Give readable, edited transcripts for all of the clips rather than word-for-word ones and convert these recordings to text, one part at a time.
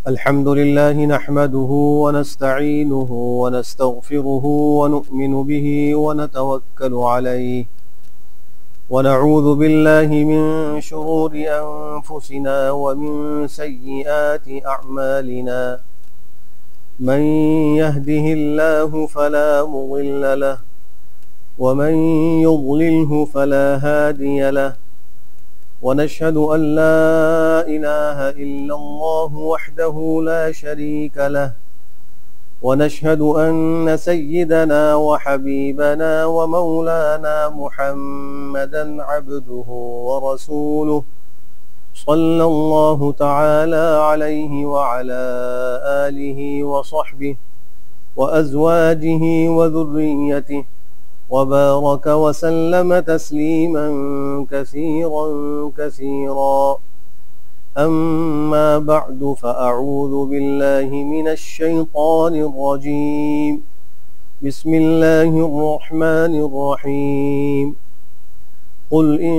الحمد لله نحمده ونستعينه ونستغفره ونؤمن به ونتوكل عليه ونعوذ بالله من شرور أنفسنا ومن سيئات أعمالنا من يهده الله فلا مضل له ومن يضلله فلا هادي له ونشهد أن لا إله إلا الله وحده لا شريك له ونشهد أن سيدنا وحبيبنا ومولانا محمدا عبده ورسوله صلى الله تعالى عليه وعلى آله وصحبه وأزواجه وذريته وبارك وسلم تسليما كثيرا كثيرا. أما بعد فأعوذ بالله من الشيطان الرجيم. بسم الله الرحمن الرحيم. قل إن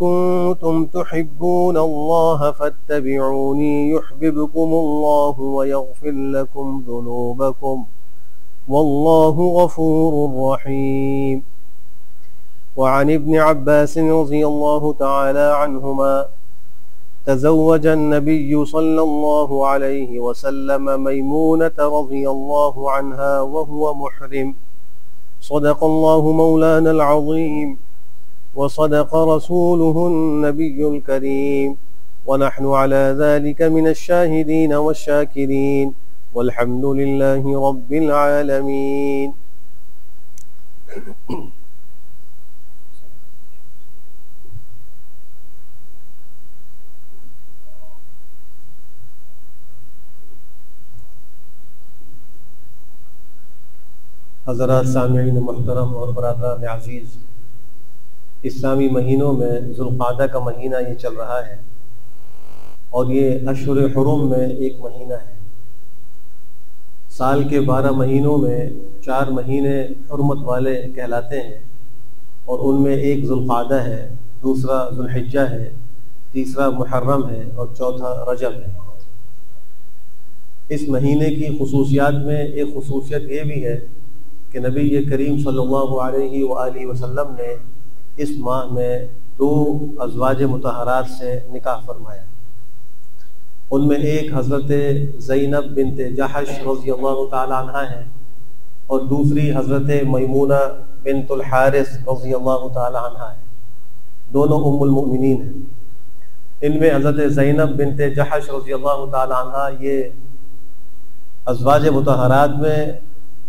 كنتم تحبون الله فاتبعوني يحببكم الله ويغفر لكم ذنوبكم والله غفور رحيم. وعن ابن عباس رضي الله تعالى عنهما تزوج النبي صلى الله عليه وسلم ميمونة رضي الله عنها وهو محرم. صدق الله مولانا العظيم وصدق رسوله النبي الكريم ونحن على ذلك من الشاهدين والشاكرين والحمد لله رب العالمين. حضرات سامعین محترم اور برادران عزیز، اسلامی مہینوں میں ذوالقعدہ کا مہینہ یہ چل رہا ہے اور یہ اشہر حرم میں ایک مہینہ ہے۔ سال کے 12 مہینوں میں 4 مہینے حرمت والے کہلاتے ہیں اور ان میں ایک ذوالقعدہ ہے، دوسرا ذوالحجہ ہے، تیسرا محرم ہے اور چوتھا رجب ہے۔ اس مہینے کی خصوصیات میں ایک خصوصیت یہ بھی ہے کہ نبی کریم صلی اللہ علیہ وآلہ وسلم نے اس ماہ میں 2 ازواج مطہرات سے نکاح فرمایا۔ ان میں ایک حضرت زینب بنت جحش رضی اللہ تعالی عنہ ہے اور دوسری حضرت میمونہ بنت الحارث رضی اللہ تعالی عنہ ہے، دونوں ام المؤمنین ہیں۔ ان میں حضرت زینب بنت جحش رضی اللہ تعالی عنہ یہ ازواج مطہرات میں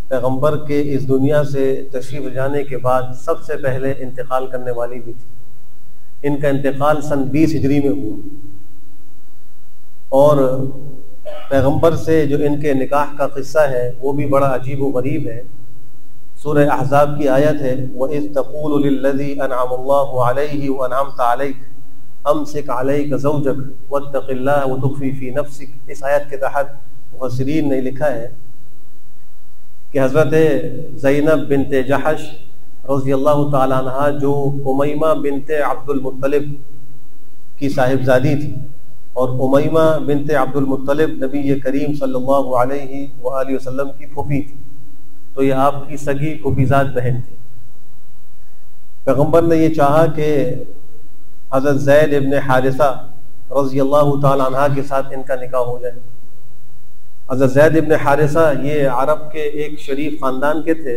پیغمبر کے اس دنیا سے تشریف جانے کے بعد سب سے پہلے انتقال کرنے والی بھی تھی۔ ان کا انتقال سن 20 ہجری میں ہوا اور پیغمبر سے جو ان کے نکاح کا قصہ ہے وہ بھی بڑا عجیب و غریب ہے۔ سورہ احزاب کی آیت ہے وَإِذْ تَقُولُ لِلَّذِي أَنْعَمَ اللَّهُ عَلَيْهِ وَأَنْعَمْتَ عَلَيْكَ أَمْسِكْ عَلَيْكَ زَوْجَكَ وَاتَّقِ اللَّهَ وَتُخْفِي فِي نَفْسِكَ۔ اس آیت کے تحت مفسرین نے لکھا ہے کہ حضرت زینب بنت جحش رضی اللہ تعالی عنہ جو امیمہ بنت عبد المطلب کی صاحبزادی تھی اور امیمہ بنت عبد المطلب نبی کریم صلی اللہ علیہ وآلہ وسلم کی پھوپھی تھی، تو یہ آپ کی سگی پھوپھیزاد بہن تھی۔ پیغمبر نے یہ چاہا کہ حضرت زید ابن حارثہ رضی اللہ تعالی عنہ کے ساتھ ان کا نکاح ہو جائے۔ حضرت زید ابن حارثہ یہ عرب کے ایک شریف خاندان کے تھے۔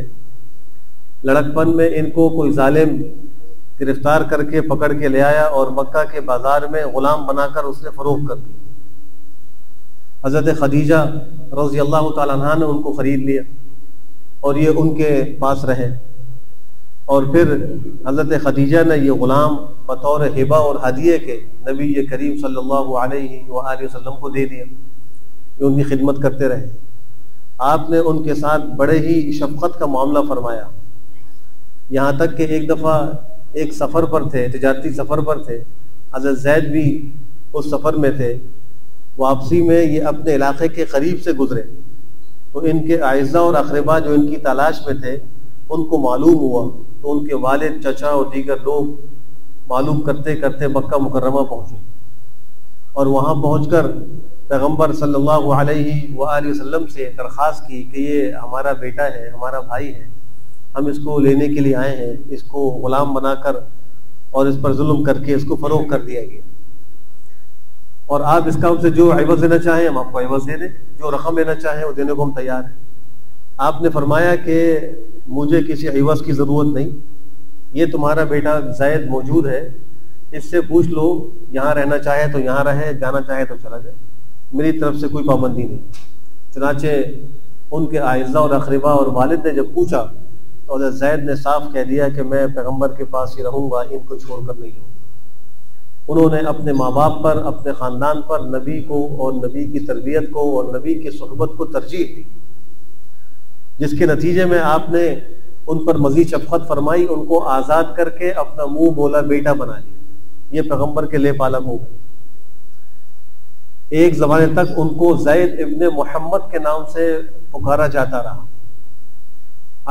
لڑکپن میں ان کو کوئی ظالم گرفتار کر کے پکڑ کے لے آیا اور مکہ کے بازار میں غلام بنا کر اس نے فروخت کر دیا۔ حضرت خدیجہ رضی اللہ تعالیٰ عنہ نے ان کو خرید لیا اور یہ ان کے پاس رہے، اور پھر حضرت خدیجہ نے یہ غلام بطور ہبہ اور ہدیے کے نبی کریم صلی اللہ علیہ وآلہ وسلم کو دے دیا، یہ ان کی خدمت کرتے رہے۔ آپ نے ان کے ساتھ بڑے ہی شفقت کا معاملہ فرمایا، یہاں تک کہ ایک دفعہ ایک سفر پر تھے، تجارتی سفر پر تھے، حضرت زید بھی اس سفر میں تھے، واپسی میں یہ اپنے علاقے کے قریب سے گزرے تو ان کے اعزاء اور اقربا جو ان کی تلاش میں تھے ان کو معلوم ہوا، تو ان کے والد، چچا اور دیگر لوگ معلوم کرتے کرتے مکہ مکرمہ پہنچے اور وہاں پہنچ کر پیغمبر صلی اللہ علیہ وآلہ وسلم سے درخواست کی کہ یہ ہمارا بیٹا ہے، ہمارا بھائی ہے، ہم اس کو لینے کے لیے آئے ہیں، اس کو غلام بنا کر اور اس پر ظلم کر کے اس کو فروخت کر دیا گیا، اور آپ اس کا ہم سے جو عوض لینا چاہیں ہم آپ کو عوض دے دیں، جو رقم لینا چاہیں وہ دینے کو ہم تیار ہیں۔ آپ نے فرمایا کہ مجھے کسی عوض کی ضرورت نہیں، یہ تمہارا بیٹا زید موجود ہے، اس سے پوچھ لو، یہاں رہنا چاہے تو یہاں رہے، جانا چاہے تو چلا جائے، میری طرف سے کوئی پابندی نہیں۔ چنانچہ ان کے اعزاء اور اقرباء اور والد نے جب پوچھا تو حضرت زید نے صاف کہہ دیا کہ میں پیغمبر کے پاس ہی رہوں گا، ان کو چھوڑ کر نہیں رہوں گا۔ انہوں نے اپنے ماں باپ پر، اپنے خاندان پر نبی کو اور نبی کی تربیت کو اور نبی کی صحبت کو ترجیح دی، جس کے نتیجے میں آپ نے ان پر مزید شفقت فرمائی، ان کو آزاد کر کے اپنا منہ بولا بیٹا بنا لیا، یہ پیغمبر کے لے پالک ہو گئے۔ ایک زمانے تک ان کو زید ابن محمد کے نام سے پکارا جاتا رہا۔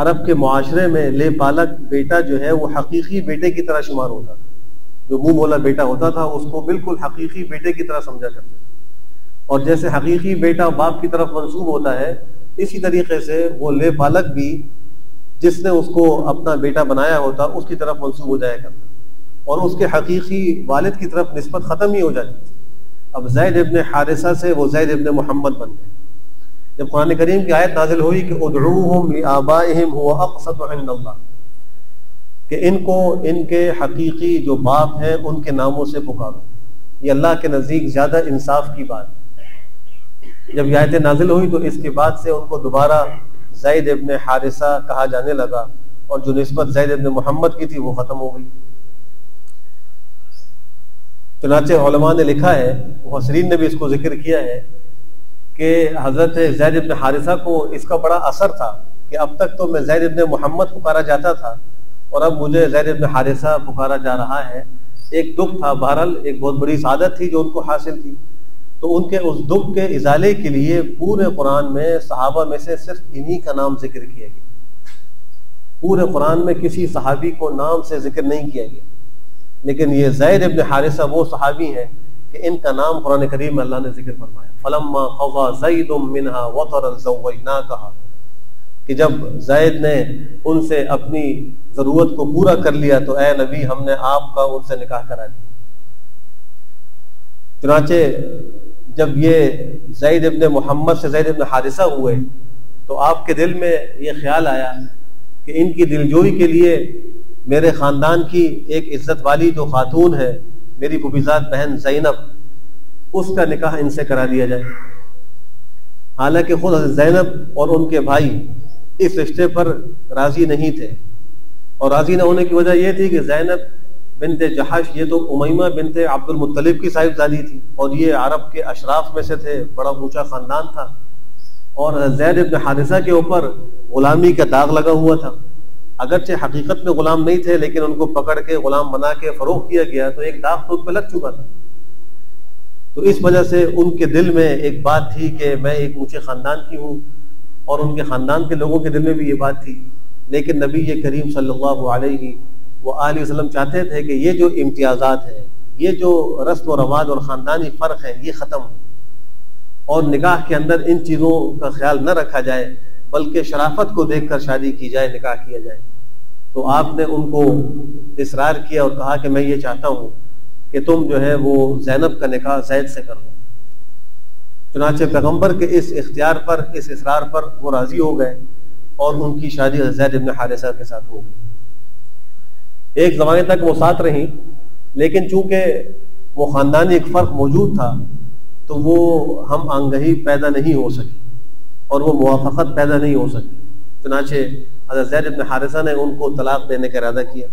عرب کے معاشرے میں لے پالک بیٹا جو ہے وہ حقیقی بیٹے کی طرح شمار ہوتا تھا، جو منہ بولا بیٹا ہوتا تھا اس کو بالکل حقیقی بیٹے کی طرح سمجھا کرتے تھے، اور جیسے حقیقی بیٹا باپ کی طرف منسوب ہوتا ہے، اسی طریقے سے وہ لے پالک بھی جس نے اس کو اپنا بیٹا بنایا ہوتا اس کی طرف منسوب ہو جایا کرتا، اور اس کے حقیقی والد کی طرف نسبت ختم ہی ہو جاتی تھی۔ اب زید ابن حارثہ سے وہ زید ابن محمد بن گئے۔ جب قرآن کریم کی آیت نازل ہوئی کہ ادعوہم لآبائہم هو اقسط عند اللہ، کہ ان کو ان کے حقیقی جو باپ ہیں ان کے ناموں سے پکارو، یہ اللہ کے نزدیک زیادہ انصاف کی بات ہے۔ جب یہ آیت نازل ہوئی تو اس کے بعد سے ان کو دوبارہ زید ابن حارثہ کہا جانے لگا، اور جو نسبت زید ابن محمد کی تھی وہ ختم ہو گئی۔ چنانچہ علماء نے لکھا ہے، مفسرین نے بھی اس کو ذکر کیا ہے کہ حضرت زید ابن حارثہ کو اس کا بڑا اثر تھا کہ اب تک تو میں زید ابن محمد پکارا جاتا تھا اور اب مجھے زید ابن حارثہ پکارا جا رہا ہے۔ ایک دکھ تھا، بہرحال ایک بہت بڑی سعادت تھی جو ان کو حاصل تھی، تو ان کے اس دکھ کے ازالے کے لیے پورے قرآن میں صحابہ میں سے صرف انہی کا نام ذکر کیا گیا۔ پورے قرآن میں کسی صحابی کو نام سے ذکر نہیں کیا گیا، لیکن یہ زید ابن حارثہ وہ صحابی ہیں کہ ان کا نام قرآن کریم میں اللہ نے ذکر فرمایا، فلما قضى زید منها وطرا زوجناکہا، کہ جب زید نے ان سے اپنی ضرورت کو پورا کر لیا تو اے نبی ہم نے آپ کا ان سے نکاح کرا دیا۔ چنانچہ جب یہ زید ابن محمد سے زید ابن حارثہ ہوئے تو آپ کے دل میں یہ خیال آیا کہ ان کی دلجوئی کے لیے میرے خاندان کی ایک عزت والی جو خاتون ہے، میری پھوپھیزاد بہن زینب، اس کا نکاح ان سے کرا دیا جائے۔ حالانکہ خود حضرت زینب اور ان کے بھائی اس رشتے پر راضی نہیں تھے، اور راضی نہ ہونے کی وجہ یہ تھی کہ زینب بنت جحش یہ تو امیمہ بنت عبد المطلب کی صاحبزادی تھی، اور یہ عرب کے اشراف میں سے تھے، بڑا اونچا خاندان تھا، اور زید ابن حارثہ کے اوپر غلامی کا داغ لگا ہوا تھا۔ اگرچہ حقیقت میں غلام نہیں تھے، لیکن ان کو پکڑ کے غلام بنا کے فروخت کیا گیا تو ایک داغ تو ان پہ لگ چکا تھا۔ تو اس وجہ سے ان کے دل میں ایک بات تھی کہ میں ایک اونچے خاندان کی ہوں، اور ان کے خاندان کے لوگوں کے دل میں بھی یہ بات تھی، لیکن نبی کریم صلی اللہ علیہ وآلہ وسلم چاہتے تھے کہ یہ جو امتیازات ہیں، یہ جو رسم و رواج اور خاندانی فرق ہے، یہ ختم ہو، اور نکاح کے اندر ان چیزوں کا خیال نہ رکھا جائے، بلکہ شرافت کو دیکھ کر شادی کی جائے، نکاح کیا جائے۔ تو آپ نے ان کو اصرار کیا اور کہا کہ میں یہ چاہتا ہوں کہ تم جو ہے وہ زینب کا نکاح زید سے کر لو۔ چنانچہ پیغمبر کے اس اختیار پر، اس اصرار پر وہ راضی ہو گئے، اور ان کی شادی زید ابن حارثہ کے ساتھ ہو گئی۔ ایک زمانے تک وہ ساتھ رہیں، لیکن چونکہ وہ خاندانی ایک فرق موجود تھا تو وہ ہم آہنگی پیدا نہیں ہو سکی، اور وہ موافقت پیدا نہیں ہو سکی۔ چنانچہ حضرت زید بن حارثہ نے ان کو طلاق دینے کا ارادہ کیا۔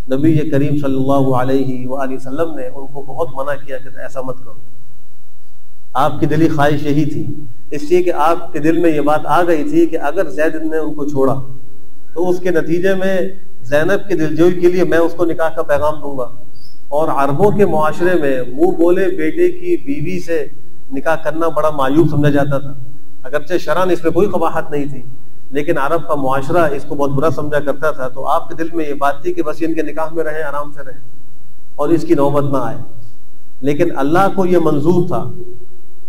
نبی کریم صلی اللہ علیہ وآلہ وسلم نے ان کو بہت منع کیا کہ ایسا مت کرو۔ آپ کی دلی خواہش یہی تھی، اس لیے کہ آپ کے دل میں یہ بات آ گئی تھی کہ اگر زید نے ان کو چھوڑا تو اس کے نتیجے میں زینب کی دلجوئی کے لیے میں اس کو نکاح کا پیغام دوں گا، اور عربوں کے معاشرے میں منہ بولے بیٹے کی بیوی سے نکاح کرنا بڑا معیوب سمجھا جاتا تھا۔ اگرچہ شرعاً اس میں کوئی قباحت نہیں تھی، لیکن عرب کا معاشرہ اس کو بہت برا سمجھا کرتا تھا۔ تو آپ کے دل میں یہ بات تھی کہ بس ان کے نکاح میں رہیں، آرام سے رہیں، اور اس کی نوبت نہ آئے۔ لیکن اللہ کو یہ منظور تھا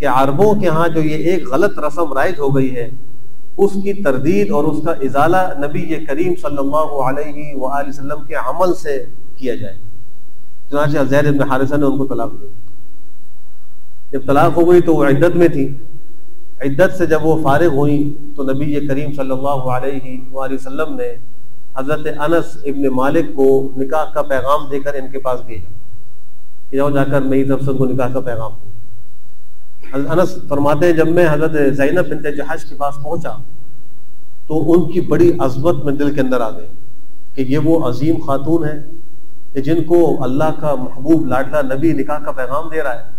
کہ عربوں کے ہاں جو یہ ایک غلط رسم رائج ہو گئی ہے اس کی تردید اور اس کا ازالہ نبی کریم صلی اللہ علیہ وآلہ وسلم کے عمل سے کیا جائے۔ چنانچہ زید بن حارثہ نے ان کو طلاق دی۔ جب طلاق ہو گئی تو وہ عدت میں تھی، عدت سے جب وہ فارغ ہوئیں تو نبی کریم صلی اللہ علیہ وآلہ وسلم نے حضرت انس ابن مالک کو نکاح کا پیغام دے کر ان کے پاس بھیجا کہ جاؤ جا کر میری طرف سے ان کو نکاح کا پیغام دو۔ حضرت انس فرماتے ہیں جب میں حضرت زینب بنت جحش کے پاس پہنچا تو ان کی بڑی عظمت میں دل کے اندر آ گئی کہ یہ وہ عظیم خاتون ہے کہ جن کو اللہ کا محبوب لاڈلا نبی نکاح کا پیغام دے رہا ہے،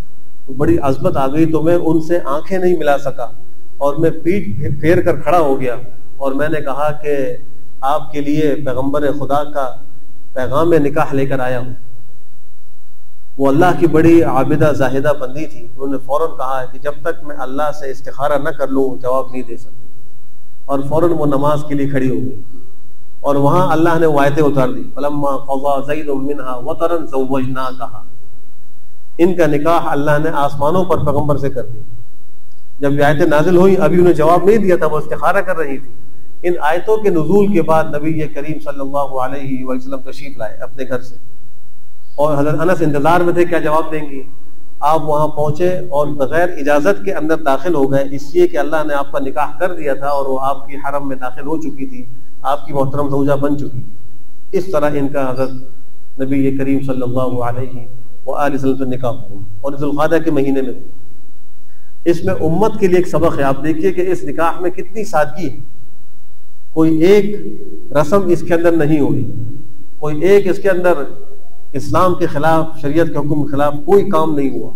تو بڑی عظمت آ گئی۔ تو میں ان سے آنکھیں نہیں ملا سکا اور میں پیٹھ پھیر کر کھڑا ہو گیا اور میں نے کہا کہ آپ کے لیے پیغمبر خدا کا پیغام نکاح لے کر آیا ہوں۔ وہ اللہ کی بڑی عابدہ زاہدہ بندی تھی، انہوں نے فوراً کہا ہے کہ جب تک میں اللہ سے استخارہ نہ کر لوں جواب نہیں دے سکتی، اور فوراً وہ نماز کے لیے کھڑی ہو گئی اور وہاں اللہ نے وہ آیتیں اتار دی فلما قضى زید منها وطرا زوجناکها۔ ان کا نکاح اللہ نے آسمانوں پر پیغمبر سے کر دیا۔ جب یہ آیتیں نازل ہوئی ابھی انہیں جواب نہیں دیا تھا، وہ استخارہ کر رہی تھی۔ ان آیتوں کے نزول کے بعد نبی کریم صلی اللہ علیہ وسلم تشریف لائے اپنے گھر سے، اور حضرت انس انتظار میں تھے کیا جواب دیں گی۔ آپ وہاں پہنچے اور بغیر اجازت کے اندر داخل ہو گئے، اس لیے کہ اللہ نے آپ کا نکاح کر دیا تھا اور وہ آپ کی حرم میں داخل ہو چکی تھی، آپ کی محترم زوجہ بن چکی تھی۔ اس طرح ان کا حضرت نبی کریم صلی اللہ علیہ وآلہ وسلم سے نکاح ہوا اور ذوالقعدہ کے مہینے میں ہوا۔ اس میں امت کے لیے ایک سبق ہے، آپ دیکھیے کہ اس نکاح میں کتنی سادگی ہے، کوئی ایک رسم اس کے اندر نہیں ہوئی، کوئی ایک اس کے اندر اسلام کے خلاف، شریعت کے حکم کے خلاف کوئی کام نہیں ہوا۔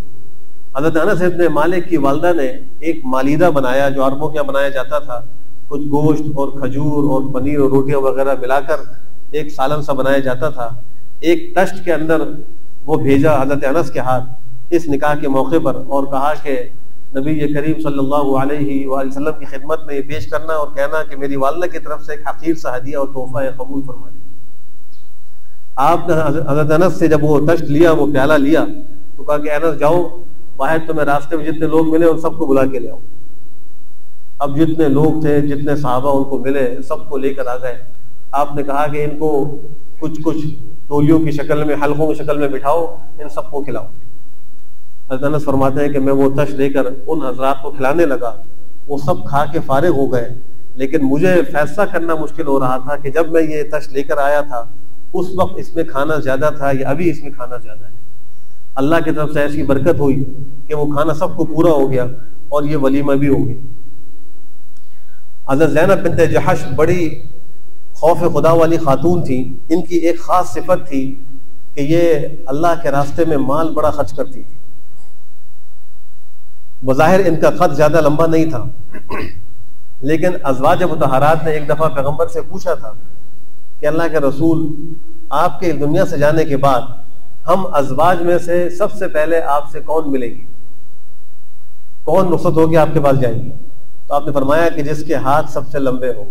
حضرت انس ابن مالک کی والدہ نے ایک مالیدہ بنایا جو عربوں کے یہاں بنایا جاتا تھا، کچھ گوشت اور کھجور اور پنیر اور روٹیاں وغیرہ ملا کر ایک سالن سا بنایا جاتا تھا، ایک ٹشٹ کے اندر وہ بھیجا حضرت انس کے ہاتھ اس نکاح کے موقع پر، اور کہا کہ نبی کریم صلی اللہ علیہ وآلہ وسلم کی خدمت میں یہ پیش کرنا اور کہنا کہ میری والدہ کی طرف سے ایک حقیر سا ہدیہ اور تحفہ قبول فرما لیا۔ آپ نے حضرت انس سے جب وہ ٹشٹ لیا، وہ پیالہ لیا، تو کہا کہ انس جاؤ باہر تمہیں راستے میں جتنے لوگ ملے ان سب کو بلا کے لے آؤ۔ اب جتنے لوگ تھے، جتنے صحابہ ان کو ملے، سب کو لے کر آ گئے۔ آپ نے کہا کہ ان کو کچھ تولیوں کی شکل میں، حلقوں کی شکل میں بٹھاؤ، ان سب کو کھلاؤ۔ حضرت انس فرماتے ہیں کہ میں وہ تش لے کر ان حضرات کو کھلانے لگا، وہ سب کھا کے فارغ ہو گئے، لیکن مجھے فیصلہ کرنا مشکل ہو رہا تھا کہ جب میں یہ تش لے کر آیا تھا اس وقت اس میں کھانا زیادہ تھا یا ابھی اس میں کھانا زیادہ ہے۔ اللہ کی طرف سے ایسی برکت ہوئی کہ وہ کھانا سب کو پورا ہو گیا اور یہ ولیمہ بھی ہو گیا۔ حضرت زینب بنت جحش بڑی خوف خدا والی خاتون تھی، ان کی ایک خاص صفت تھی کہ یہ اللہ کے راستے میں مال بڑا خرچ کرتی تھی۔ بظاہر ان کا قد زیادہ لمبا نہیں تھا، لیکن ازواج مطہرات نے ایک دفعہ پیغمبر سے پوچھا تھا کہ اللہ کے رسول، آپ کے دنیا سے جانے کے بعد ہم ازواج میں سے سب سے پہلے آپ سے کون ملے گی، کون رخصت ہو کے آپ کے پاس جائیں گی؟ تو آپ نے فرمایا کہ جس کے ہاتھ سب سے لمبے ہوں۔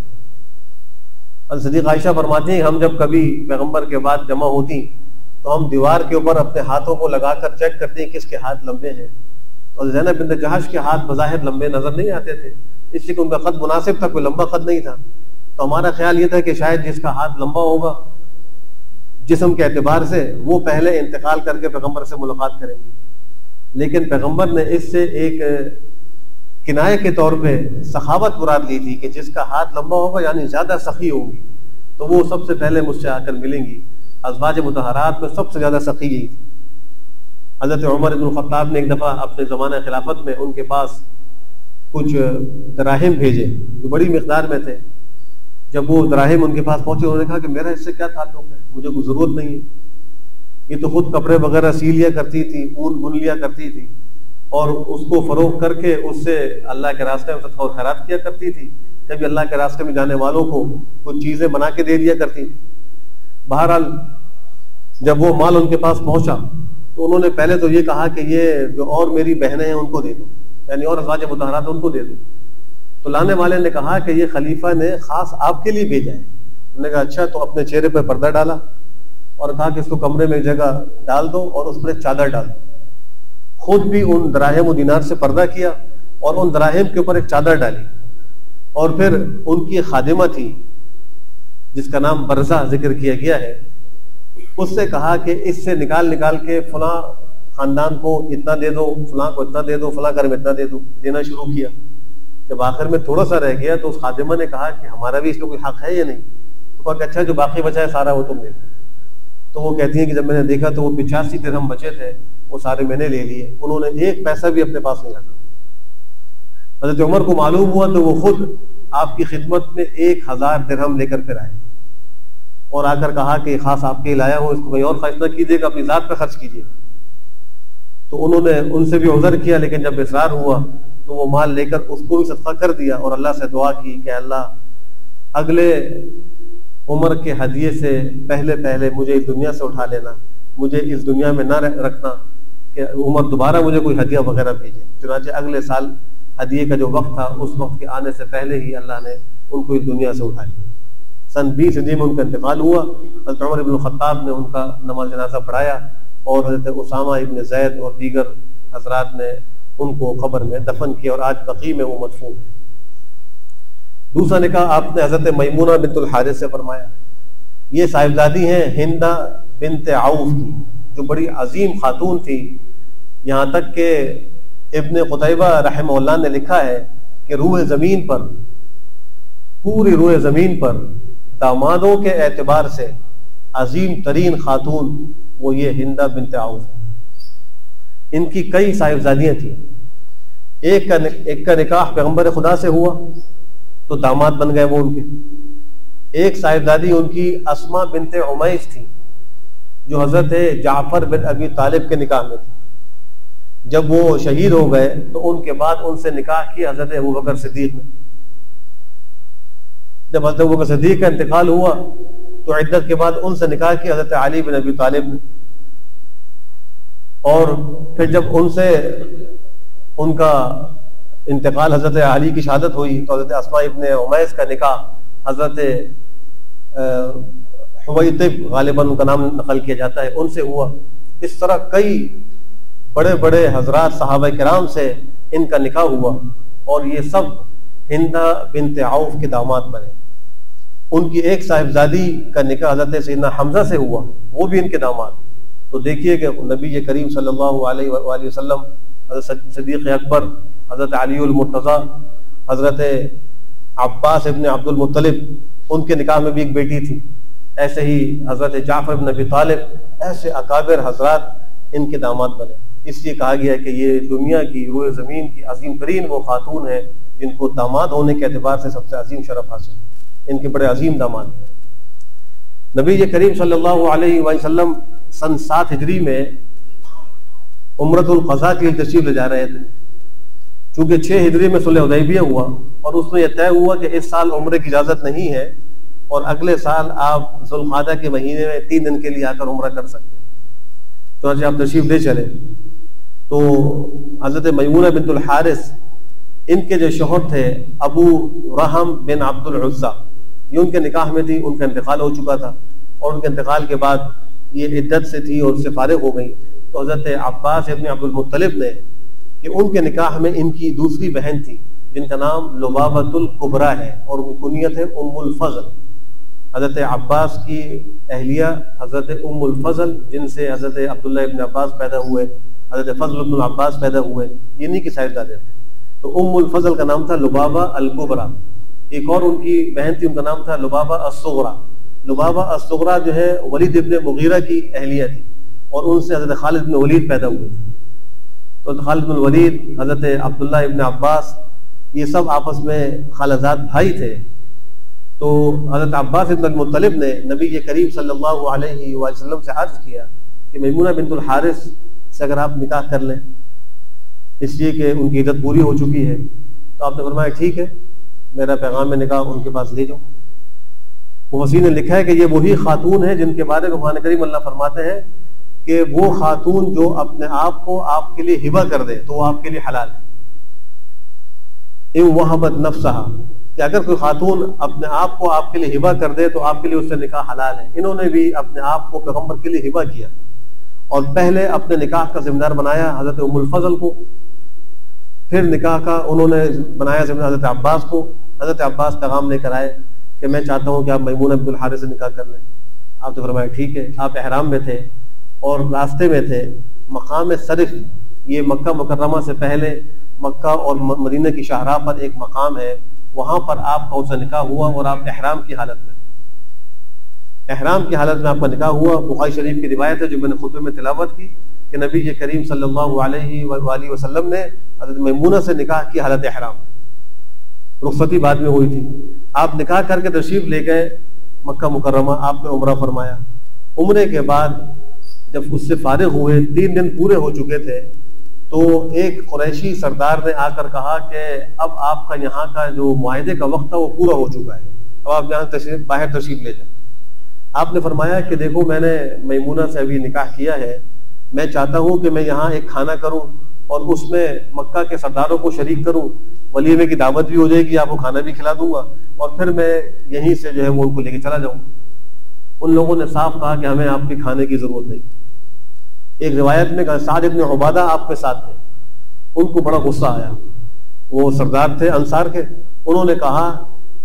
صدیق عائشہ فرماتی ہیں ہم جب کبھی پیغمبر کے بعد جمع ہوتی تو ہم دیوار کے اوپر اپنے ہاتھوں کو لگا کر چیک کرتے ہیں کس کے ہاتھ لمبے ہیں، اور زینب بنت جحش کے ہاتھ بظاہر لمبے نظر نہیں آتے تھے، اس لیے کہ ان کا قد مناسب تھا، کوئی لمبا قد نہیں تھا۔ تو ہمارا خیال یہ تھا کہ شاید جس کا ہاتھ لمبا ہوگا جسم کے اعتبار سے وہ پہلے انتقال کر کے پیغمبر سے ملاقات کریں گے، لیکن پیغمبر نے اس سے ایک کنایے کے طور پہ سخاوت مراد لی تھی کہ جس کا ہاتھ لمبا ہوگا یعنی زیادہ سخی ہوگی تو وہ سب سے پہلے مجھ سے آ کر ملیں گی۔ ازواج مطہرات میں سب سے زیادہ سخی یہی تھی۔ حضرت عمر بن الخطاب نے ایک دفعہ اپنے زمانہ خلافت میں ان کے پاس کچھ دراہم بھیجے جو بڑی مقدار میں تھے۔ جب وہ دراہم ان کے پاس پہنچے انہوں نے کہا کہ میرا اس سے کیا تعلق ہے، مجھے کوئی ضرورت نہیں ہے، یہ تو خود کپڑے وغیرہ سی لیا کرتی تھی، اون بن لیا کرتی تھی اور اس کو فروخت کر کے اس سے اللہ کے راستے میں صدقہ و خیرات کیا کرتی تھی، کبھی اللہ کے راستے میں جانے والوں کو کچھ چیزیں بنا کے دے دیا کرتی تھی۔ بہرحال جب وہ مال ان کے پاس پہنچا تو انہوں نے پہلے تو یہ کہا کہ یہ جو اور میری بہنیں ہیں ان کو دے دو، یعنی اور ازواج مطہرات ان کو دے دو۔ تو لانے والے نے کہا کہ یہ خلیفہ نے خاص آپ کے لیے بھیجا ہے۔ انہوں نے کہا اچھا، تو اپنے چہرے پہ پردہ ڈالا اور کہا کہ اس کو کمرے میں ایک جگہ ڈال دو اور اس پر ایک چادر ڈال دو، خود بھی ان دراہم و دینار سے پردہ کیا اور ان دراہم کے اوپر ایک چادر ڈالی، اور پھر ان کی خادمہ تھی جس کا نام برزہ ذکر کیا گیا ہے، اس سے کہا کہ اس سے نکال کے فلاں خاندان کو اتنا دے دو، فلاں کو اتنا دے دو، فلاں گھر میں اتنا دے دو، دینا شروع کیا۔ جب آخر میں تھوڑا سا رہ گیا تو اس خادمہ نے کہا کہ ہمارا بھی اس میں کوئی حق ہے یا نہیں؟ تو کہا کہ اچھا جو باقی بچا ہے سارا وہ تم لے لو۔ تو وہ کہتی ہیں کہ جب میں نے دیکھا تو وہ 85 درہم بچے تھے، وہ سارے میں نے لے لیے، انہوں نے ایک پیسہ بھی اپنے پاس نہیں رکھا۔ حضرت عمر کو معلوم ہوا تو وہ خود آپ کی خدمت میں 1000 درہم لے کر پھر آئے اور آ کر کہا کہ خاص آپ کے لایا ہوں، اس کو کوئی اور خرچ نہ کیجیے گا، اپنی ذات پہ خرچ کیجیے گا۔ تو انہوں نے ان سے بھی عذر کیا، لیکن جب اصرار ہوا تو وہ مال لے کر اس کو بھی صدقہ کر دیا اور اللہ سے دعا کی کہ اللہ اگلے عمر کے ہدیے سے پہلے مجھے اس دنیا سے اٹھا لینا، مجھے اس دنیا میں نہ رکھنا کہ عمر دوبارہ مجھے کوئی ہدیہ وغیرہ بھیجے۔ چنانچہ اگلے سال ہدیے کا جو وقت تھا اس وقت کے آنے سے پہلے ہی اللہ نے ان کو اس دنیا سے اٹھا لیا۔ سن 20 ہجری میں ان کا انتقال ہوا۔ حضرت عمر بن الخطاب نے ان کا نماز جنازہ پڑھایا اور حضرت اسامہ ابن زید اور دیگر حضرات نے ان کو قبر میں دفن کیا، اور آج بقیع میں وہ مدفون ہے۔ دوسرا نکاح آپ نے حضرت میمونہ بنت الحارث سے فرمایا۔ یہ صاحبزادی ہیں ہندہ بنت عوف کی، جو بڑی عظیم خاتون تھی، یہاں تک کہ ابن قتیبہ رحمہ اللہ نے لکھا ہے کہ روئے زمین پر، پوری روئے زمین پر دامادوں کے اعتبار سے عظیم ترین خاتون وہ یہ ہندہ بنت عوف ہے۔ ان کی کئی صاحبزادیاں تھیں۔ ایک کا نکاح پیغمبر خدا سے ہوا تو داماد بن گئے وہ ان کے۔ ایک صاحبزادی ان کی اسماء بنت عمیس تھی، جو حضرت جعفر بن ابی طالب کے نکاح میں تھی۔ جب وہ شہید ہو گئے تو ان کے بعد ان سے نکاح کیا حضرت ابوبکر صدیق نے۔ جب حضرت ابوبکر صدیق کا انتقال ہوا تو عدت کے بعد ان سے نکاح کیا حضرت علی بن ابی طالب نے، اور پھر جب ان سے ان کا انتقال حضرت علی کی شہادت ہوئی تو حضرت اسماء ابن عمیس کا نکاح حضرت حویطب غالباً ان کا نام نقل کیا جاتا ہے ان سے ہوا۔ اس طرح کئی بڑے بڑے حضرات صحابہ کرام سے ان کا نکاح ہوا، اور یہ سب ہندہ بنت عوف کے داماد بنے۔ ان کی ایک صاحبزادی کا نکاح حضرت سیدنا حمزہ سے ہوا، وہ بھی ان کے داماد۔ تو دیکھیے کہ نبی کریم صلی اللہ علیہ وآلہ وسلم، حضرت صدیق اکبر، حضرت علی المرتضیٰ، حضرت عباس ابن عبد المطلب، ان کے نکاح میں بھی ایک بیٹی تھی۔ ایسے ہی حضرت جعفر بن ابی طالب، ایسے اکابر حضرات ان کے داماد بنے۔ اس لیے کہا گیا ہے کہ یہ دنیا کی روئے زمین کی عظیم ترین وہ خاتون ہیں جن کو داماد ہونے کے اعتبار سے سب سے عظیم شرف حاصل، ان کے بڑے عظیم داماد ہیں۔ نبی کریم صلی اللہ علیہ وسلم سن 7 ہجری میں عمرۃ القضاء کے لیے تشریف لے جا رہے تھے۔ چونکہ 6 ہجری میں صلح حدیبیہ ہوا اور اس میں یہ طے ہوا کہ اس سال عمرے کی اجازت نہیں ہے اور اگلے سال آپ ذوالقعدہ کے مہینے میں 3 دن کے لیے آ کر عمرہ کر سکتے ہیں، تو آپ تشریف لے چلے۔ تو حضرت میمونہ بنت الحارث، ان کے جو شوہر تھے ابو رحم بن عبد العزہ، یہ ان کے نکاح میں تھی، ان کا انتقال ہو چکا تھا، اور ان کے انتقال کے بعد یہ عدت سے تھی اور اس سے فارغ ہو گئی۔ تو حضرت عباس ابن عبد المطلب نے کہ ان کے نکاح میں ان کی دوسری بہن تھی جن کا نام لبابۃ الکبریٰ ہے اور ان کی کنیت ہے ام الفضل۔ حضرت عباس کی اہلیہ حضرت ام الفضل، جن سے حضرت عبداللہ ابن عباس پیدا ہوئے، حضرت فضل ابن عباس پیدا ہوئے، انہی کی صاحبزادے تھے۔ تو ام الفضل کا نام تھا لبابہ الکبریٰ۔ ایک اور ان کی بہن تھی، ان کا نام تھا لبابہ الصغریٰ۔ لبابہ الصغریٰ جو ہے ولید ابن مغیرہ کی اہلیہ تھی، اور ان سے حضرت خالد بن ولید پیدا ہوئے تھے۔ تو خالد بن ولید، حضرت عبداللہ ابن عباس، یہ سب آپس میں خالزاد بھائی تھے۔ تو حضرت عباس ابن المطلب نے نبی کریم صلی اللہ علیہ وسلم سے عرض کیا کہ میمونہ بنت الحارث سے اگر آپ نکاح کر لیں، اس لیے کہ ان کی عدت پوری ہو چکی ہے۔ تو آپ نے فرمایا ٹھیک ہے، میرا پیغام میں نکاح ان کے پاس لے جاؤ۔ مفسرین نے لکھا ہے کہ یہ وہی خاتون ہے جن کے بارے میں قرآن کریم اللہ فرماتے ہیں کہ وہ خاتون جو اپنے آپ کو آپ کے لیے ہبہ کر دے تو وہ آپ کے لیے حلال ہے۔ ان وہبت نفسہا، کہ اگر کوئی خاتون اپنے آپ کو آپ کے لیے ہبہ کر دے تو آپ کے لیے اس سے نکاح حلال ہے۔ انہوں نے بھی اپنے آپ کو پیغمبر کے لیے ہبہ کیا، اور پہلے اپنے نکاح کا ذمہ دار بنایا حضرت ام الفضل کو، پھر نکاح کا انہوں نے بنایا ذمہ دار حضرت عباس کو۔ حضرت عباس پیغام لے کر آئے کہ میں چاہتا ہوں کہ آپ میمونہ بنت الحارث سے نکاح کر لیں۔ آپ نے فرمایا ٹھیک ہے۔ آپ احرام میں تھے اور راستے میں تھے، مقام صرف، یہ مکہ مکرمہ سے پہلے مکہ اور مدینہ کی شاہراہ پر ایک مقام ہے، وہاں پر آپ کا ان سے نکاح ہوا اور آپ احرام کی حالت میں تھے۔ احرام کی حالت میں آپ کا نکاح ہوا۔ بخاری شریف کی روایت ہے جو میں نے خطبے میں تلاوت کی کہ نبی کریم صلی اللہ علیہ وآلہ وسلم نے حضرت میمونہ سے نکاح کی حالت احرام، رخصتی بعد میں ہوئی تھی۔ آپ نکاح کر کے تشریف لے گئے مکہ مکرمہ، آپ نے عمرہ فرمایا۔ عمرے کے بعد جب اس سے فارغ ہوئے، 3 دن پورے ہو چکے تھے، تو ایک قریشی سردار نے آ کر کہا کہ اب آپ کا یہاں کا جو معاہدے کا وقت تھا وہ پورا ہو چکا ہے، اب آپ یہاں باہر تشریف لے جائیں۔ آپ نے فرمایا کہ دیکھو میں نے میمونہ سے ابھی نکاح کیا ہے، میں چاہتا ہوں کہ میں یہاں ایک کھانا کروں اور اس میں مکہ کے سرداروں کو شریک کروں، ولیمے کی دعوت بھی ہو جائے گی، آپ کو کھانا بھی کھلا دوں گا، اور پھر میں یہیں سے جو ہے وہ ان کو لے کے چلا جاؤں۔ ان لوگوں نے صاف کہا کہ ہمیں آپ کے کھانے کی ضرورت نہیں۔ ایک روایت میں کہا سعد بن عبادہ آپ کے ساتھ تھے، ان کو بڑا غصہ آیا، وہ سردار تھے انصار کے، انہوں نے کہا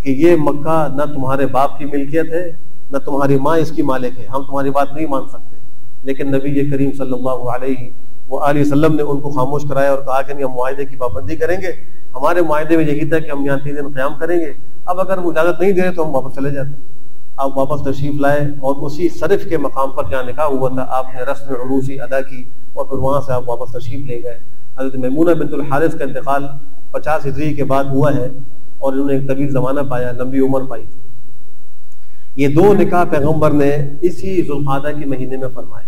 کہ یہ مکہ نہ تمہارے باپ کی ملکیت ہے نہ تمہاری ماں اس کی مالک ہے، ہم تمہاری بات نہیں مان سکتے۔ لیکن نبی کریم صلی اللہ علیہ وآلہ وسلم نے ان کو خاموش کرایا اور کہا کہ نہیں، ہم معاہدے کی پابندی کریں گے، ہمارے معاہدے میں یہی تھا کہ ہم یہاں 3 دن قیام کریں گے، اب اگر وہ اجازت نہیں دے رہے تو ہم واپس چلے جاتے ہیں۔ آپ واپس تشریف لائے اور اسی صرف کے مقام پر جہاں نکاح ہوا تھا آپ نے رسم عروسی ادا کی اور پھر وہاں سے آپ واپس تشریف لے گئے۔ حضرت میمونہ بنت الحارث کا انتقال 50 ہجری کے بعد ہوا ہے اور انہوں نے ایک طویل زمانہ پایا، لمبی عمر پائی تھی۔ یہ 2 نکاح پیغمبر نے اسی ذوالقعدہ کے مہینے میں فرمائے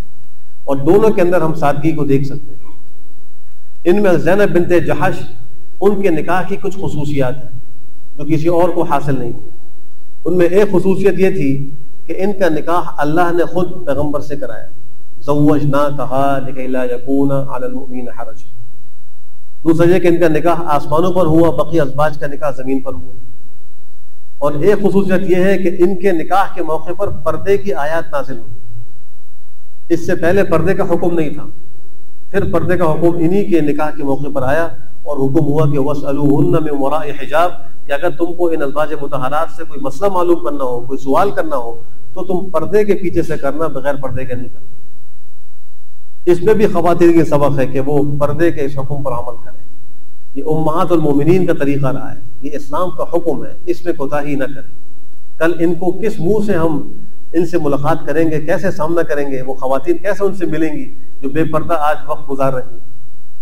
اور دونوں کے اندر ہم سادگی کو دیکھ سکتے ہیں۔ ان میں زینب بنت جحش، ان کے نکاح کی کچھ خصوصیات ہیں جو کسی اور کو حاصل نہیں تھی۔ ان میں ایک خصوصیت یہ تھی کہ ان کا نکاح اللہ نے خود پیغمبر سے کرایا، زوجناکہا لکی لا یکون علی المؤمنین حرج۔ دوسرا یہ کہ ان کا نکاح آسمانوں پر ہوا، باقی ازواج کا نکاح زمین پر ہوا۔ اور ایک خصوصیت یہ ہے کہ ان کے نکاح کے موقع پر پردے کی آیات نازل ہوئی، اس سے پہلے پردے کا حکم نہیں تھا، پھر پردے کا حکم انہی کے نکاح کے موقع پر آیا اور حکم ہوا کہ وَاسْأَلُوهُنَّ مِنْ وَرَاءِ حِجَابٍ، کہ اگر تم کو ان ازواج مطہرات سے کوئی مسئلہ معلوم کرنا ہو، کوئی سوال کرنا ہو تو تم پردے کے پیچھے سے کرنا، بغیر پردے کے نہیں کرنا۔ اس میں بھی خواتین کی سبق ہے کہ وہ پردے کے اس حکم پر عمل کریں۔ یہ امہات المومنین کا طریقہ رہا ہے، یہ اسلام کا حکم ہے، اس میں کوتاہی نہ کریں۔ کل ان کو کس منہ سے ہم ان سے ملاقات کریں گے، کیسے سامنا کریں گے، وہ خواتین کیسے ان سے ملیں گی جو بے پردہ آج وقت گزار رہی ہیں۔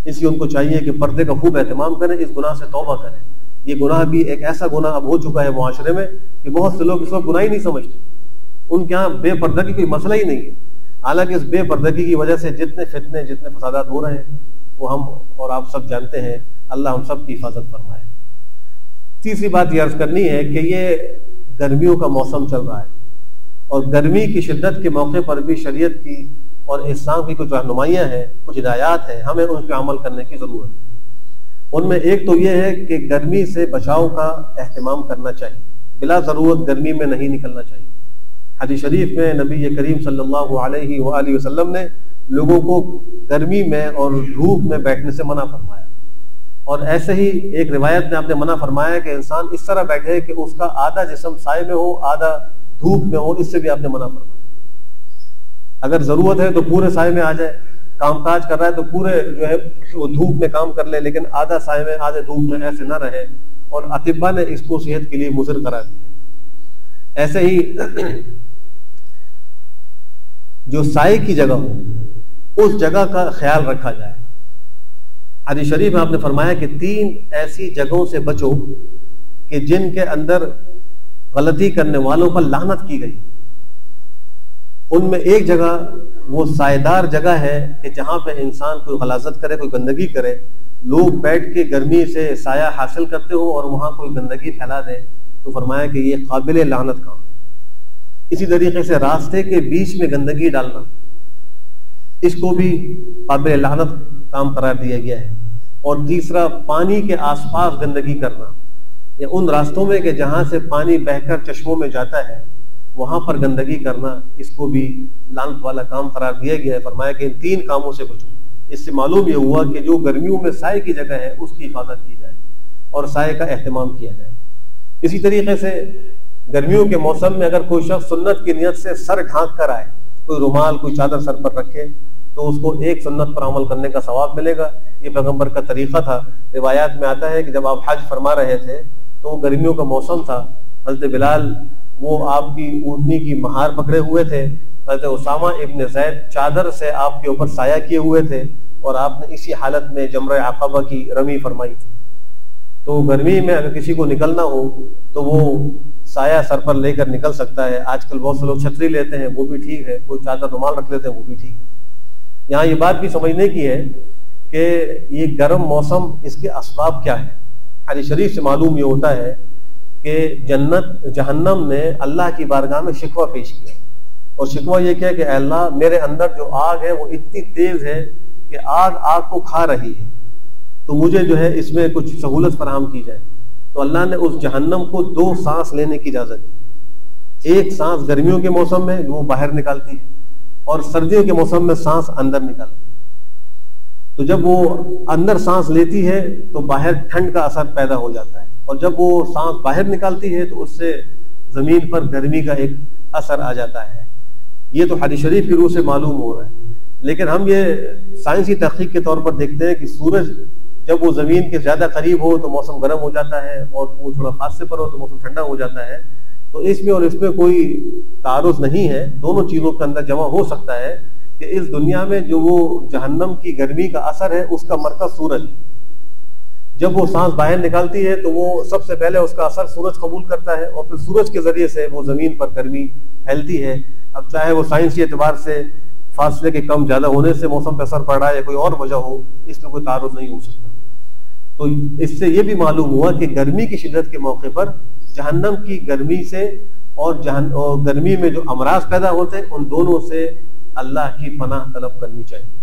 اس لیے ان کو چاہیے کہ پردے کا خوب اہتمام کریں، اس گناہ سے توبہ کریں۔ یہ گناہ بھی ایک ایسا گناہ اب ہو چکا ہے معاشرے میں کہ بہت سے لوگ اس وقت گناہ ہی نہیں سمجھتے، ان کے ہاں بے پردگی کوئی مسئلہ ہی نہیں ہے، حالانکہ اس بے پردگی کی وجہ سے جتنے فتنے، جتنے فسادات ہو رہے ہیں وہ ہم اور آپ سب جانتے ہیں۔ اللہ ہم سب کی حفاظت فرمائے۔ تیسری بات یہ عرض کرنی ہے کہ یہ گرمیوں کا موسم چل رہا ہے اور گرمی کی شدت کے موقع پر بھی شریعت کی اور اسلام کی کچھ رہنمائیاں ہیں، کچھ ہدایات ہیں، ہمیں ان پہ عمل کرنے کی ضرورت ہے۔ ان میں ایک تو یہ ہے کہ گرمی سے بچاؤ کا اہتمام کرنا چاہیے، بلا ضرورت گرمی میں نہیں نکلنا چاہیے۔ حدیث شریف میں نبی کریم صلی اللہ علیہ وآلہ وسلم نے لوگوں کو گرمی میں اور دھوپ میں بیٹھنے سے منع فرمایا، اور ایسے ہی ایک روایت میں آپ نے منع فرمایا کہ انسان اس طرح بیٹھے کہ اس کا آدھا جسم سائے میں ہو، آدھا دھوپ میں ہو، اس سے بھی آپ نے منع فرمایا۔ اگر ضرورت ہے تو پورے سائے میں آ جائے، کام کاج کر رہا ہے تو پورے جو ہے وہ دھوپ میں کام کر لے، لیکن آدھا سائے میں آدھے دھوپ میں ایسے نہ رہے، اور اطباء نے اس کو صحت کے لیے مضر قرار دیا۔ ایسے ہی جو سائے کی جگہ ہو اس جگہ کا خیال رکھا جائے۔ حدیث شریف میں آپ نے فرمایا کہ 3 ایسی جگہوں سے بچو کہ جن کے اندر غلطی کرنے والوں پر لعنت کی گئی۔ ان میں ایک جگہ وہ سائیدار جگہ ہے کہ جہاں پہ انسان کوئی غلاظت کرے، کوئی گندگی کرے، لوگ بیٹھ کے گرمی سے سایہ حاصل کرتے ہو اور وہاں کوئی گندگی پھیلا دے، تو فرمایا کہ یہ قابل لعنت کام۔ اسی طریقے سے راستے کے بیچ میں گندگی ڈالنا، اس کو بھی قابل لعنت کام قرار دیا گیا ہے۔ اور تیسرا، پانی کے آس پاس گندگی کرنا، یا ان راستوں میں کہ جہاں سے پانی بہہ کر چشموں میں جاتا ہے، وہاں پر گندگی کرنا اس کو بھی لعنت والا کام قرار دیا گیا ہے۔ فرمایا کہ ان 3 کاموں سے بچو۔ اس سے معلوم یہ ہوا کہ جو گرمیوں میں سائے کی جگہ ہے اس کی حفاظت کی جائے اور سائے کا اہتمام کیا جائے۔ اسی طریقے سے گرمیوں کے موسم میں اگر کوئی شخص سنت کی نیت سے سر ڈھانک کر آئے، کوئی رومال کوئی چادر سر پر رکھے، تو اس کو ایک سنت پر عمل کرنے کا ثواب ملے گا۔ یہ پیغمبر کا طریقہ تھا۔ روایات میں آتا ہے کہ جب آپ حج فرما رہے تھے تو گرمیوں کا موسم تھا، حضرت بلال وہ آپ کی اونٹنی کی مہار پکڑے ہوئے تھے، حضرت اسامہ ابن زید چادر سے آپ کے اوپر سایہ کیے ہوئے تھے، اور آپ نے اسی حالت میں جمرہ عقبہ کی رمی فرمائی تھی۔ تو گرمی میں اگر کسی کو نکلنا ہو تو وہ سایہ سر پر لے کر نکل سکتا ہے۔ آج کل بہت سے لوگ چھتری لیتے ہیں، وہ بھی ٹھیک ہے، کوئی چادر رومال رکھ لیتے ہیں، وہ بھی ٹھیک ہے۔ یہاں یہ بات بھی سمجھنے کی ہے کہ یہ گرم موسم اس کے اسباب کیا ہے۔ حدیث شریف سے معلوم یہ ہوتا ہے کہ جہنم نے اللہ کی بارگاہ میں شکوہ پیش کیا، اور شکوہ یہ کیا کہ اے اللہ میرے اندر جو آگ ہے وہ اتنی تیز ہے کہ آگ کو کھا رہی ہے، تو مجھے جو ہے اس میں کچھ سہولت فراہم کی جائے۔ تو اللہ نے اس جہنم کو 2 سانس لینے کی اجازت دی۔ ایک سانس گرمیوں کے موسم میں وہ باہر نکالتی ہے، اور سردیوں کے موسم میں سانس اندر نکالتی ہے۔ تو جب وہ اندر سانس لیتی ہے تو باہر ٹھنڈ کا اثر پیدا ہو جاتا ہے، اور جب وہ سانس باہر نکالتی ہے تو اس سے زمین پر گرمی کا ایک اثر آ جاتا ہے۔ یہ تو حدیث شریف کی روح سے معلوم ہو رہا ہے، لیکن ہم یہ سائنسی تحقیق کے طور پر دیکھتے ہیں کہ سورج جب وہ زمین کے زیادہ قریب ہو تو موسم گرم ہو جاتا ہے، اور وہ تھوڑا فاصلے پر ہو تو موسم ٹھنڈا ہو جاتا ہے۔ تو اس میں اور اس میں کوئی تعارض نہیں ہے، دونوں چیزوں کے اندر جمع ہو سکتا ہے کہ اس دنیا میں جو وہ جہنم کی گرمی کا اثر ہے اس کا مرکز سورج ہے۔ جب وہ سانس باہر نکالتی ہے تو وہ سب سے پہلے اس کا اثر سورج قبول کرتا ہے، اور پھر سورج کے ذریعے سے وہ زمین پر گرمی پھیلتی ہے۔ اب چاہے وہ سائنسی اعتبار سے فاصلے کے کم زیادہ ہونے سے موسم پہ اثر پڑ رہا ہے یا کوئی اور وجہ ہو، اس میں کوئی تعارض نہیں ہو سکتا۔ تو اس سے یہ بھی معلوم ہوا کہ گرمی کی شدت کے موقع پر جہنم کی گرمی سے اور گرمی میں جو امراض پیدا ہوتے ہیں ان دونوں سے اللہ کی پناہ طلب کرنی چاہیے۔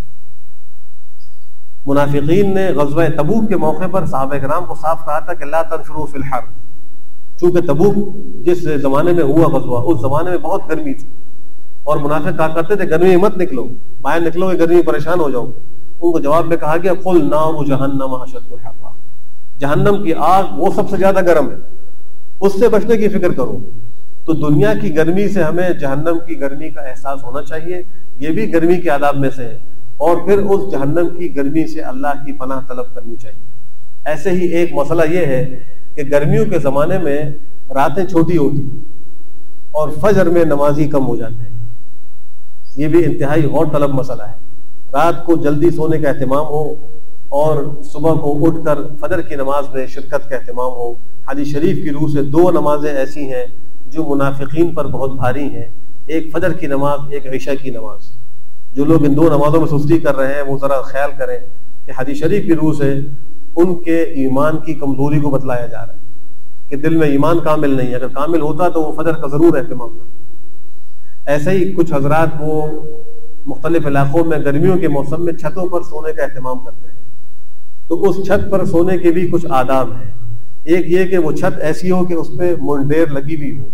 منافقین نے غزوہ تبوک کے موقع پر صحابہ کرام کو صاف کہا تھا کہ لا تنفروا فی الحر، چونکہ تبوک جس زمانے میں ہوا غزوہ اس زمانے میں بہت گرمی تھی، اور منافق کہا کرتے تھے گرمی میں مت نکلو، باہر نکلو گے گرمی میں پریشان ہو جاؤ گے۔ ان کو جواب میں کہا گیا قل نار جہنم اشد حرا، جہنم کی آگ وہ سب سے زیادہ گرم ہے، اس سے بچنے کی فکر کرو۔ تو دنیا کی گرمی سے ہمیں جہنم کی گرمی کا احساس ہونا چاہیے، یہ بھی گرمی کے آداب میں سے ہے، اور پھر اس جہنم کی گرمی سے اللہ کی پناہ طلب کرنی چاہیے۔ ایسے ہی ایک مسئلہ یہ ہے کہ گرمیوں کے زمانے میں راتیں چھوٹی ہوتی اور فجر میں نمازی کم ہو جاتے ہیں، یہ بھی انتہائی غور طلب مسئلہ ہے۔ رات کو جلدی سونے کا اہتمام ہو اور صبح کو اٹھ کر فجر کی نماز میں شرکت کا اہتمام ہو۔ حدیث شریف کی روح سے 2 نمازیں ایسی ہیں جو منافقین پر بہت بھاری ہیں، ایک فجر کی نماز، ایک عشاء کی نماز۔ جو لوگ ان 2 نمازوں میں سستی کر رہے ہیں وہ ذرا خیال کریں کہ حدیث شریف کی روح سے ان کے ایمان کی کمزوری کو بتلایا جا رہا ہے کہ دل میں ایمان کامل نہیں ہے، اگر کامل ہوتا تو وہ فجر کا ضرور اہتمام کرتا۔ ایسے ہی کچھ حضرات وہ مختلف علاقوں میں گرمیوں کے موسم میں چھتوں پر سونے کا اہتمام کرتے ہیں، تو اس چھت پر سونے کے بھی کچھ آداب ہیں۔ ایک یہ کہ وہ چھت ایسی ہو کہ اس پہ منڈیر لگی بھی ہو،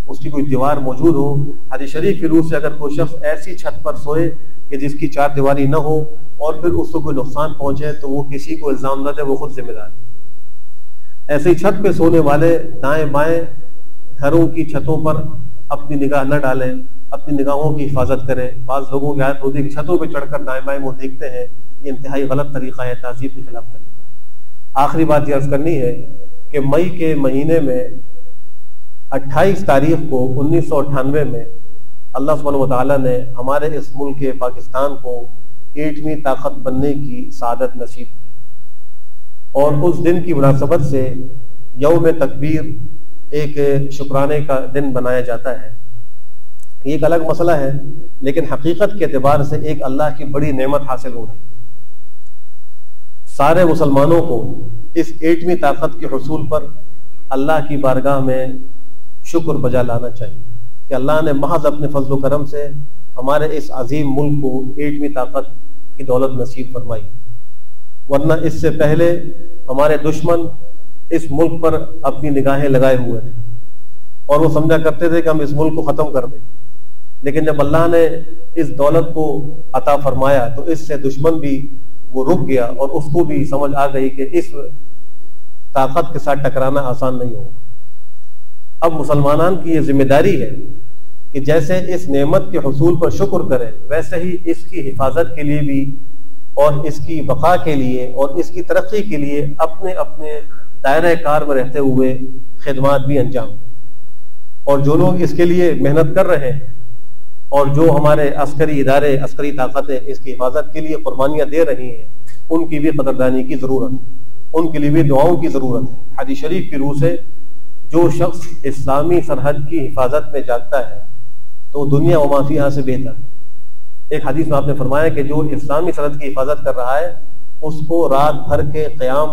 اس کی کوئی دیوار موجود ہو۔ حدیث شریف کی روح سے اگر کوئی شخص ایسی چھت پر سوئے کہ جس کی 4 دیواری نہ ہو اور پھر اس کو کوئی نقصان پہنچے تو وہ کسی کو الزام نہ دے، وہ خود ذمہ دار ہے۔ ایسے ہی چھت پہ سونے والے دائیں بائیں گھروں کی چھتوں پر اپنی نگاہ نہ ڈالیں، اپنی نگاہوں کی حفاظت کریں۔ بعض لوگوں کی عادت ہوتی ہے کہ چھتوں پہ چڑھ کر دائیں بائیں وہ دیکھتے ہیں، یہ انتہائی غلط طریقہ ہے، تہذیب کے خلاف طریقہ ہے۔ آخری بات یہ عرض کرنی ہے کہ مئی کے مہینے میں 28 تاریخ کو 1998 میں اللہ سبحانہ وتعالیٰ نے ہمارے اس ملک پاکستان کو 8ویں طاقت بننے کی سعادت نصیب کی، اور اس دن کی مناسبت سے یوم تکبیر ایک شکرانے کا دن بنایا جاتا ہے۔ یہ ایک الگ مسئلہ ہے، لیکن حقیقت کے اعتبار سے ایک اللہ کی بڑی نعمت حاصل ہو رہی ہے۔ سارے مسلمانوں کو اس 8ویں طاقت کے حصول پر اللہ کی بارگاہ میں شکر بجا لانا چاہیے کہ اللہ نے محض اپنے فضل و کرم سے ہمارے اس عظیم ملک کو 8ویں طاقت کی دولت نصیب فرمائی، ورنہ اس سے پہلے ہمارے دشمن اس ملک پر اپنی نگاہیں لگائے ہوئے تھے۔ اور وہ سمجھا کرتے تھے کہ ہم اس ملک کو ختم کر دیں، لیکن جب اللہ نے اس دولت کو عطا فرمایا تو اس سے دشمن بھی وہ رک گیا، اور اس کو بھی سمجھ آ گئی کہ اس طاقت کے ساتھ ٹکرانا آسان نہیں ہوگا۔ اب مسلمانان کی یہ ذمہ داری ہے کہ جیسے اس نعمت کے حصول پر شکر کرے، ویسے ہی اس کی حفاظت کے لیے بھی اور اس کی بقا کے لیے اور اس کی ترقی کے لیے اپنے اپنے دائرہ کار میں رہتے ہوئے خدمات بھی انجام دیں۔ اور جو لوگ اس کے لیے محنت کر رہے ہیں اور جو ہمارے عسکری ادارے، عسکری طاقتیں اس کی حفاظت کے لیے قربانیاں دے رہی ہیں، ان کی بھی قدردانی کی ضرورت ہے، ان کے لیے بھی دعاؤں کی ضرورت ہے۔ حدیث شریف کی روح سے جو شخص اسلامی سرحد کی حفاظت میں جاگتا ہے تو دنیا و ما فیہا سے بہتر ہے۔ ایک حدیث میں آپ نے فرمایا کہ جو اسلامی سرحد کی حفاظت کر رہا ہے اس کو رات بھر کے قیام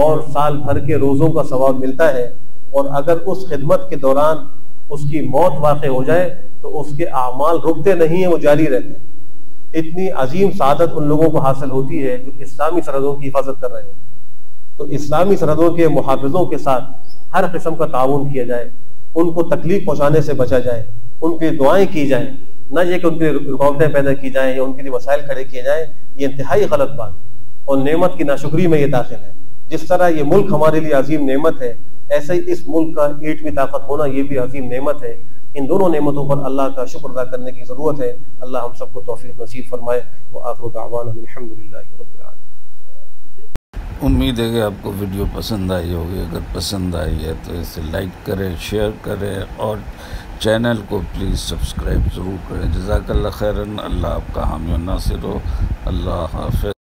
اور سال بھر کے روزوں کا ثواب ملتا ہے، اور اگر اس خدمت کے دوران اس کی موت واقع ہو جائے تو اس کے اعمال رکتے نہیں ہیں، وہ جاری رہتے ہیں۔ اتنی عظیم سعادت ان لوگوں کو حاصل ہوتی ہے جو اسلامی سرحدوں کی حفاظت کر رہے ہیں۔ تو اسلامی سرحدوں کے محافظوں کے ساتھ ہر قسم کا تعاون کیا جائے، ان کو تکلیف پہنچانے سے بچا جائے، ان کی دعائیں کی جائیں، نہ یہ کہ ان کی رکاوٹیں پیدا کی جائیں یا ان کے لیے وسائل کھڑے کیے جائیں، یہ انتہائی غلط بات اور نعمت کی ناشکری میں یہ داخل ہے۔ جس طرح یہ ملک ہمارے لیے عظیم نعمت ہے، ایسے ہی اس ملک کا ایٹمی طاقت ہونا یہ بھی عظیم نعمت ہے۔ ان دونوں نعمتوں پر اللہ کا شکر ادا کرنے کی ضرورت ہے۔ اللہ ہم سب کو توفیق نصیب فرمائے۔ وآخر دعوانا الحمدللہ رب العالمین۔ امید ہے کہ آپ کو ویڈیو پسند آئی ہوگی۔ اگر پسند آئی ہے تو اسے لائک کریں، شیئر کریں اور چینل کو پلیز سبسکرائب ضرور کریں۔ جزاک اللہ خیراً۔ اللہ آپ کا حامی و ناصر ہو۔ اللہ حافظ۔